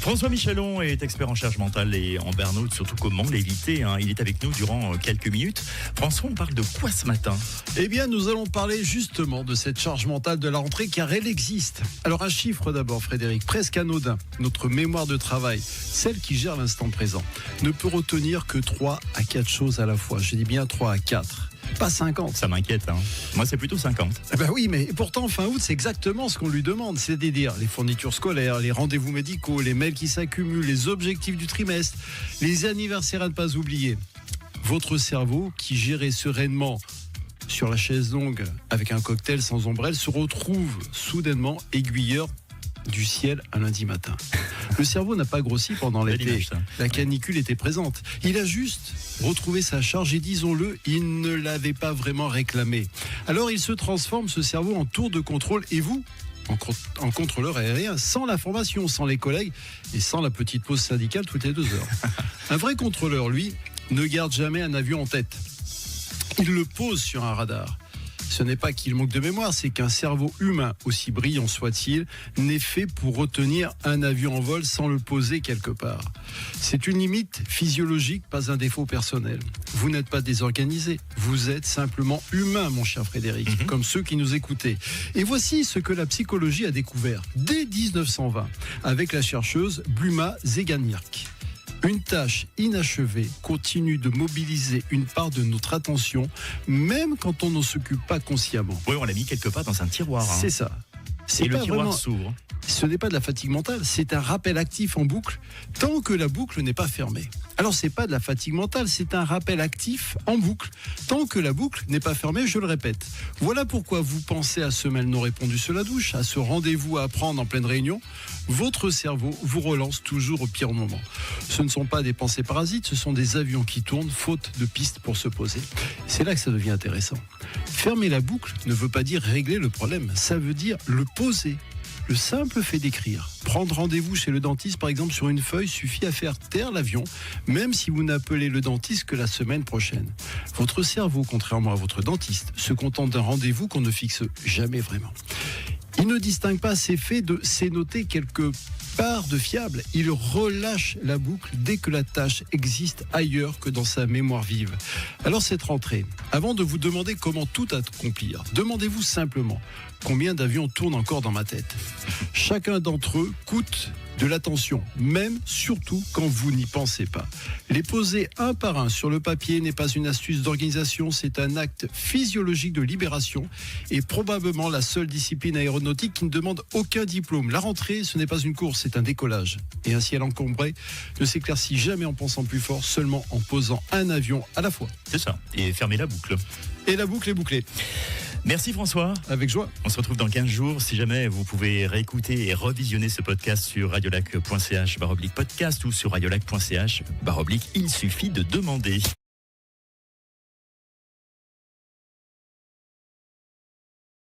François Michelon est expert en charge mentale et en burn-out, surtout comment l'éviter. Il est avec nous durant quelques minutes. François, on parle de quoi ce matin ? Eh bien, nous allons parler justement de cette charge mentale de la rentrée, car elle existe. Alors, un chiffre d'abord, Frédéric, presque anodin. Notre mémoire de travail, celle qui gère l'instant présent, ne peut retenir que 3 à 4 choses à la fois. Je dis bien 3 à 4. Pas 50. Ça m'inquiète. Moi, c'est plutôt 50. Eh ben oui, mais pourtant, fin août, c'est exactement ce qu'on lui demande. C'est-à-dire les fournitures scolaires, les rendez-vous médicaux, les mails qui s'accumulent, les objectifs du trimestre, les anniversaires à ne pas oublier. Votre cerveau, qui gérait sereinement sur la chaise longue avec un cocktail sans ombrelle, se retrouve soudainement aiguilleur du ciel un lundi matin. Le cerveau n'a pas grossi pendant l'été. La canicule était présente. Il a juste retrouvé sa charge et, disons-le, il ne l'avait pas vraiment réclamé. Alors il se transforme, ce cerveau, en tour de contrôle, et vous, en contrôleur aérien, sans la formation, sans les collègues et sans la petite pause syndicale toutes les 2 heures. Un vrai contrôleur, lui, ne garde jamais un avion en tête. Il le pose sur un radar. Ce n'est pas qu'il manque de mémoire, c'est qu'un cerveau humain, aussi brillant soit-il, n'est fait pour retenir un avion en vol sans le poser quelque part. C'est une limite physiologique, pas un défaut personnel. Vous n'êtes pas désorganisé, vous êtes simplement humain, mon cher Frédéric, comme ceux qui nous écoutaient. Et voici ce que la psychologie a découvert dès 1920 avec la chercheuse Bluma Zeganiak. Une tâche inachevée continue de mobiliser une part de notre attention, même quand on ne s'occupe pas consciemment. Oui, on l'a mis quelque part dans un tiroir. C'est ça. Et le tiroir s'ouvre. Ce n'est pas de la fatigue mentale, c'est un rappel actif en boucle, tant que la boucle n'est pas fermée. Alors, c'est pas de la fatigue mentale, c'est un rappel actif en boucle, tant que la boucle n'est pas fermée, je le répète. Voilà pourquoi vous pensez à ce mail non répondu sur la douche, à ce rendez-vous à prendre en pleine réunion. Votre cerveau vous relance toujours au pire moment. Ce ne sont pas des pensées parasites, ce sont des avions qui tournent, faute de pistes pour se poser. C'est là que ça devient intéressant. Fermer la boucle ne veut pas dire régler le problème, ça veut dire le poser. Le simple fait d'écrire, prendre rendez-vous chez le dentiste par exemple sur une feuille suffit à faire taire l'avion, même si vous n'appelez le dentiste que la semaine prochaine. Votre cerveau, contrairement à votre dentiste, se contente d'un rendez-vous qu'on ne fixe jamais vraiment. Il ne distingue pas ces faits de ces notés quelque part de fiable. Il relâche la boucle dès que la tâche existe ailleurs que dans sa mémoire vive. Alors cette rentrée, avant de vous demander comment tout accomplir, demandez-vous simplement combien d'avions tournent encore dans ma tête. Chacun d'entre eux coûte de l'attention, même surtout quand vous n'y pensez pas. Les poser un par un sur le papier n'est pas une astuce d'organisation, c'est un acte physiologique de libération et probablement la seule discipline aéronautique qui ne demande aucun diplôme. La rentrée, ce n'est pas une course, c'est un décollage. Et un ciel encombré ne s'éclaircit jamais en pensant plus fort, seulement en posant un avion à la fois. C'est ça, et fermer la boucle. Et la boucle est bouclée. Merci François. Avec joie. On se retrouve dans 15 jours. Si jamais vous pouvez réécouter et revisionner ce podcast sur radiolac.ch/podcast ou sur radiolac.ch/il suffit de demander.